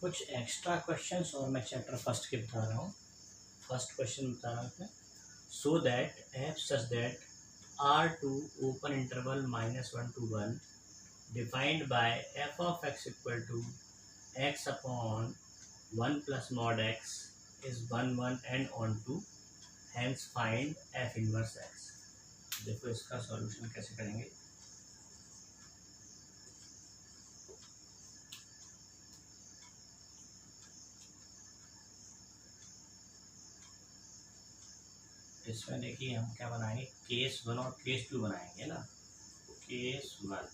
कुछ extra questions और मैं चैप्टर फर्स्ट के बता रहा हूँ। फर्स्ट क्वेश्चन बता रहा हूँ, so that f such that R to open interval -1 to 1 defined by f of x equal to x upon 1 plus mod x is 1 1 and onto hence find f inverse x. देखो इसका solution कैसे करेंगे। इसमें देखिए हम क्या बनाएंगे, case 1 और केस 2 बनाएंगे ना। Case 1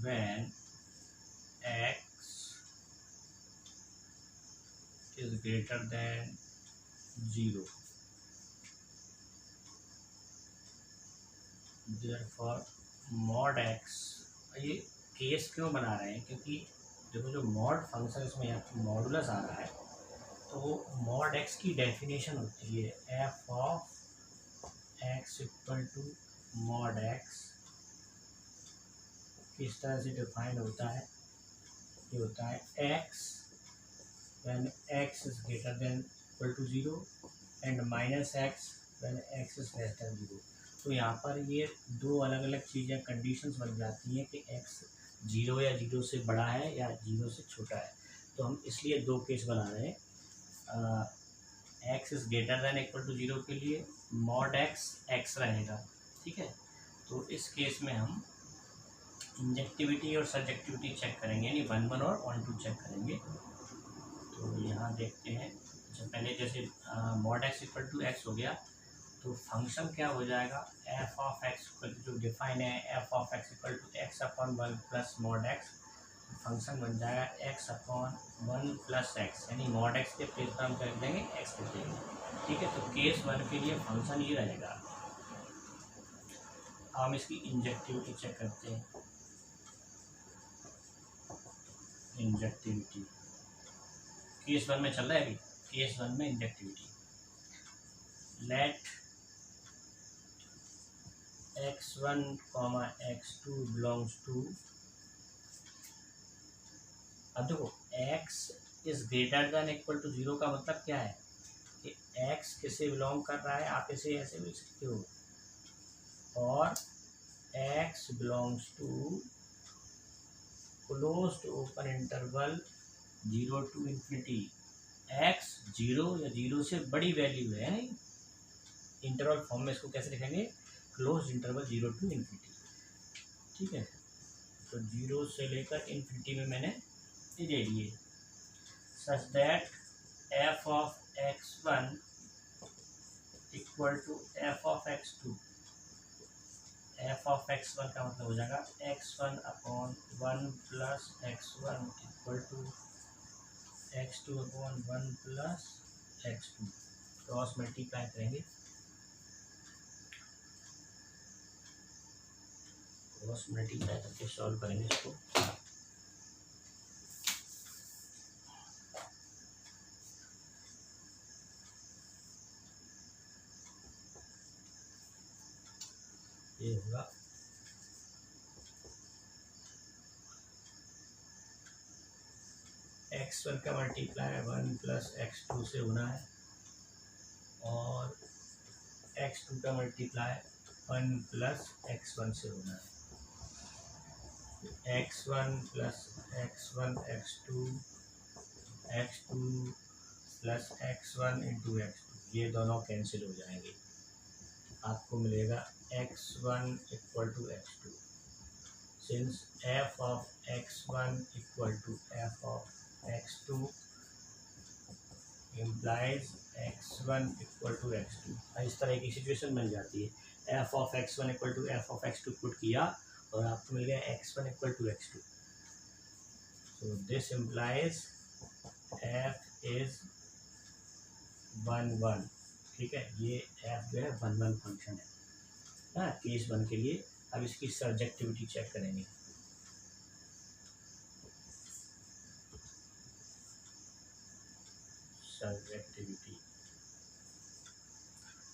when x is greater than 0, therefore mod x। ये केस क्यों बना रहे हैं, क्योंकि देखो जो मॉड फंक्शन इसमें यहाँ पे मॉडुलस आ रहा है, तो मॉड एक्स की डेफिनेशन होती है f of x equal to mod x. किस तरह से डिफाइन होता है, ये होता है x when x is greater than equal to 0 and minus x when x is less than 0। तो यहाँ पर ये दो अलग अलग चीज़ें कंडीशंस बन जाती हैं कि x 0 या 0 से बड़ा है या 0 से छोटा है। तो हम इसलिए दो केस बना रहे हैं। x is greater than equal to 0 के लिए मॉड x रहेगा, ठीक है। तो इस केस में हम इंजेक्टिविटी और सब्जेक्टिविटी चेक करेंगे, यानी 1 1 और 1 2 चेक करेंगे। तो यहाँ देखते हैं, जब पहले जैसे mod x equal to x हो गया, तो फंक्शन क्या हो जाएगा, f of x equal to, जो डिफाइन है f of x equal to x upon 1 plus mod x. Function बन जाएगा एक्स अपॉन 1 प्लस एक्स, यानी मॉड एक्स के प्लेस पर हम कर देंगे एक्स कर देंगे, ठीक है। तो केस 1 के लिए फंक्शन ये रहेगा। हम इसकी इंजेक्टिविटी चेक करते हैं। इंजेक्टिविटी केस 1 में चल रहा है, अभी केस 1 में injectivity, late x1, x2 belongs to. अब देखो x is greater than equal to 0 का मतलब क्या है कि x किसे बिलोंग कर रहा है, आप इसे ऐसे भी लिख सकते हो, और x belongs to closed open interval 0 to infinity। x 0 या 0 से बड़ी वैल्यू है, इंटरवल फॉर्म में इसको कैसे लिखेंगे, क्लोज इंटरवल 0 to infinity, ठीक है। तो 0 से लेकर इन्फिनिटी में मैंने ये दे दिए, such that f of x1 equal to f of x2। F of x1 का मतलब हो जाएगा x1 upon 1 plus x1 equal to x2 upon 1 plus x2। Cross multiply करेंगे, क्रॉस मल्टीप्लाई करके सॉल्व करेंगे इसको। ये होगा x1 का मल्टीप्लाई 1 प्लस x2 से होना है, और x2 का मल्टीप्लाई 1 प्लस x1 से होना है। x1 plus x1 x2 plus x1 into x2, ये दोनों कैंसिल हो जाएंगे, आपको मिलेगा x1 equal to x2। Since f of x1 equal to f of x2 implies x1 equal to x2। इस तरह की सिचुएशन मिल जाती है, f of x1 equal to f of x2 put किया और आपको मिल गया x1 equal to x2। So this implies f is 1 1, ठीक है। ये f जो है 1 1 फंक्शन है ना, केस 1 के लिए। अब इसकी सब्जेक्टिविटी चेक करेंगे।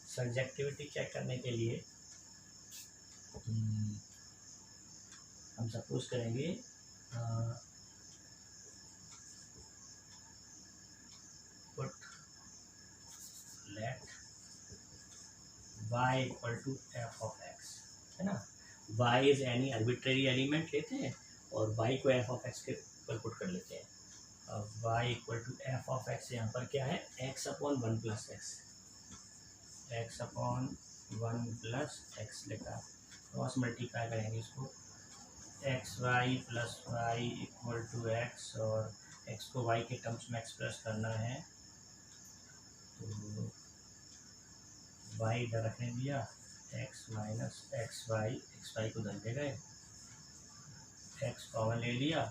सब्जेक्टिविटी चेक करने के लिए हम सपोज करेंगे put let y equal to f of x, है ना। y is any arbitrary element लेते हैं और y को एफ ऑफ एक्स के ऊपर पुट कर लेते हैं। अब y equal to f of x यहाँ पर क्या है, x upon one plus x, x upon one plus x लिखा, क्रॉस मल्टीप्लाई करेंगे इसको, x y plus y equal to x, और एक्स को वाई के टर्म्स में एक्सप्रेस करना है तो वाई इधर रखने दिया, एक्स माइनस एक्स वाई को धर दे गए, एक्स कॉमन ले लिया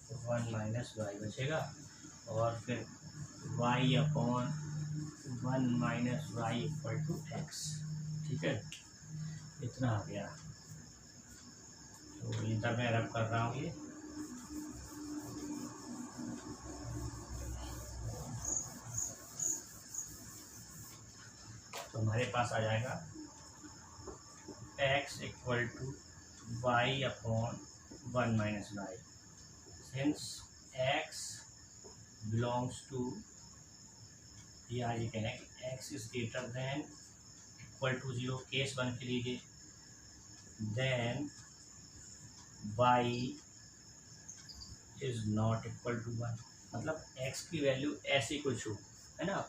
तो वन माइनस वाई बचेगा, और फिर y upon one minus y equal to x, ठीक है, इतना आ गया। तो इधर मैं रब कर रहा हूँ ये, तो हमारे पास आ जाएगा x equal to y upon one minus y, since x belongs to, या ये कहें कि x is greater than equal to zero, case one के लिए, then y is not equal to one, मतलब x की वैल्यू ऐसी कुछ हो, है ना,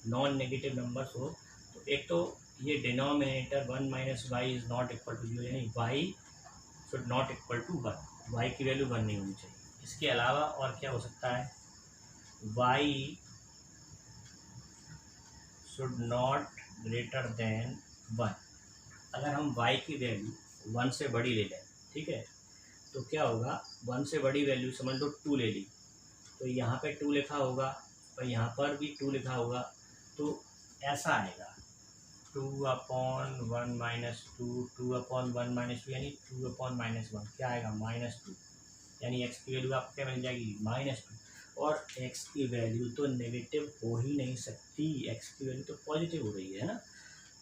नॉन नेगेटिव नंबर्स हो, तो एक तो ये denominator one minus y is not equal to zero, यानी y should not equal to one, y की वैल्यू वन नहीं होनी चाहिए। इसके अलावा और क्या हो सकता है, y should not greater than one, अगर हम y की वैल्यू वन से बड़ी ले लें, ठीक है, तो क्या होगा, वन से बड़ी वैल्यू समझ लो टू ले ली, तो यहाँ पे टू लिखा होगा और यहाँ पर भी टू लिखा होगा, तो ऐसा आएगा two upon one minus two upon one minus two, यानी टू अपॉन माइनस वन, क्या आएगा माइनस टू, यानी x की वैल्यू आपको क्या मिल जाएगी माइनस टू, और x की वैल्यू तो नेगेटिव हो ही नहीं सकती, x की वैल्यू तो पॉजिटिव हो रही है ना,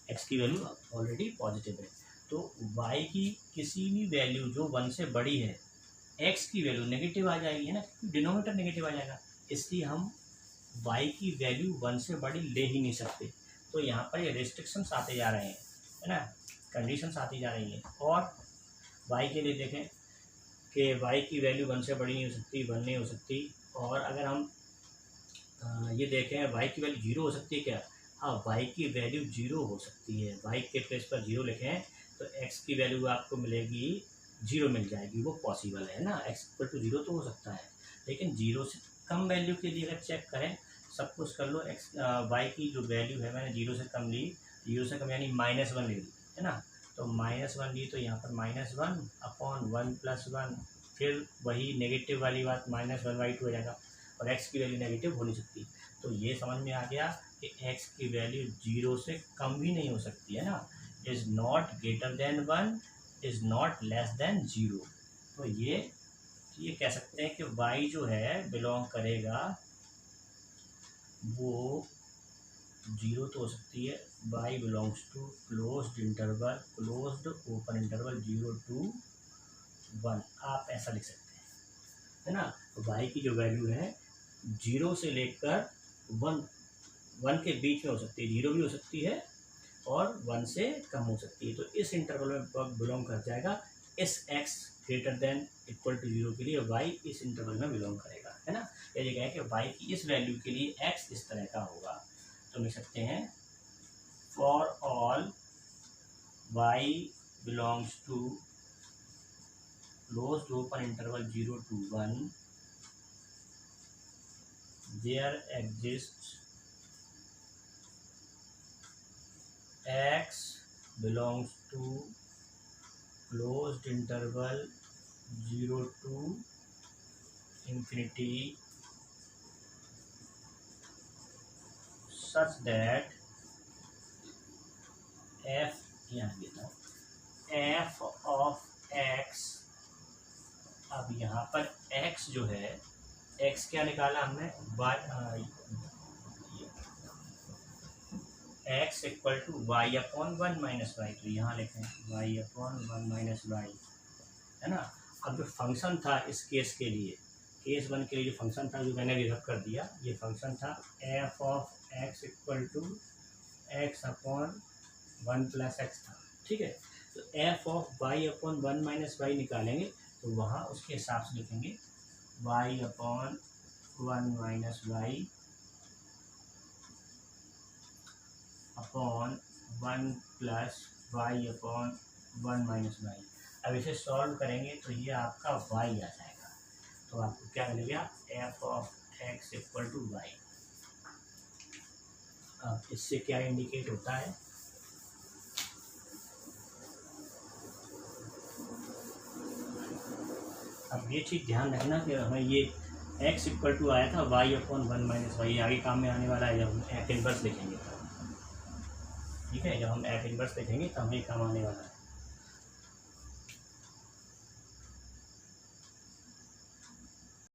x की वैल्यू ऑलरेडी पॉजिटिव है, तो y की किसी भी वैल्यू जो वन से बड़ी है, x की वैल्यू नेगेटिव आ जाएगी, है ना, क्योंकि डिनोमिनेटर नेगेटिव आ जाएगा, इसलिए हम y की वैल्यू वन से बड़ी ले ही नहीं सकते। तो यहाँ पर ये रिस्ट्रिक्शंस आते जा रहे हैं, है ना, कंडीशंस आती जा रही हैं, और y के लिए देखें कि y की वैल्यू वन से बड़ी नहीं हो सकती, वन नहीं हो सकती, और अगर हम ये देखें y की वैल्यू जीरो हो सकती है क्या, हाँ y की वैल्यू जीरो हो सकती है, y के प्लेस पर जीरो लिखें तो x की वैल्यू आपको मिलेगी जीरो मिल जाएगी, वो पॉसिबल है ना, x इक्वल टू जीरो तो हो सकता है, लेकिन जीरो से कम वैल्यू के लिए अगर चेक करें, सब कुछ कर लो, x y की जो वैल्यू है मैंने जीरो से कम ली, जीरो से कम यानी माइनस वन ले ली, है ना, तो माइनस वन ली, तो यहाँ पर minus one upon one plus one, फिर वही नेगेटिव वाली बात माइनस वन बाई टू हो जाएगा, और x की वैल्यू नेगेटिव हो नहीं सकती, तो ये समझ में आ गया कि x की वैल्यू जीरो से कम भी नहीं हो सकती, है ना, is not greater than one, is not less than zero, तो ये कह सकते हैं कि y जो है बिलोंग करेगा, वो जीरो तो हो सकती है, y belongs to closed interval, closed open interval zero to one, आप ऐसा लिख सकते हैं, है ना, तो y की जो वैल्यू है जीरो से लेकर वन के बीच में हो सकती है, जीरो भी हो सकती है और वन से कम हो सकती है, तो इस इंटरवल में बिलोंग कर जाएगा, इस x greater than equal to zero के लिए y इस इंटरवल में बिलोंग करेगा, है ना, ये कहें कि y की इस वैल्यू के लिए x इस तरह का होगा, तो लिख सकते हैं for all y belongs to closed open interval zero to one, there exists x belongs to closed interval 0 to infinity such that f, यहाँ देता हूँ, f of x, अब यहाँ पर x जो है, x क्या निकाला हमने, x equal to y upon one minus y, तो यहाँ लिखें y upon one minus y, है ना, अब जो फंक्शन था इस केस के लिए, केस 1 के लिए जो फंक्शन था जो मैंने रिजर्व कर दिया, ये फंक्शन था f of x equal to x upon 1 plus x था, ठीक है। तो f of y upon 1 minus y निकालेंगे तो वहाँ उसके हिसाब से लिखेंगे y upon 1 minus y upon 1 plus y upon 1 minus y. अब इसे सॉल्व करेंगे तो ये आपका वाई आ जाएगा, तो आपको क्या मिलेगा f of x equal to y. अब इससे क्या इंडिकेट होता है, अब ये चीज़ ध्यान रखना कि हमें ये x इक्वल टू आया था y अपॉन 1 माइनस वाई, आगे काम में आने वाला है जब हम एफ इनवर्स लिखेंगे, ठीक है। जब हम एफ इनवर्स लिखेंगे तो हमें काम आने वाला है।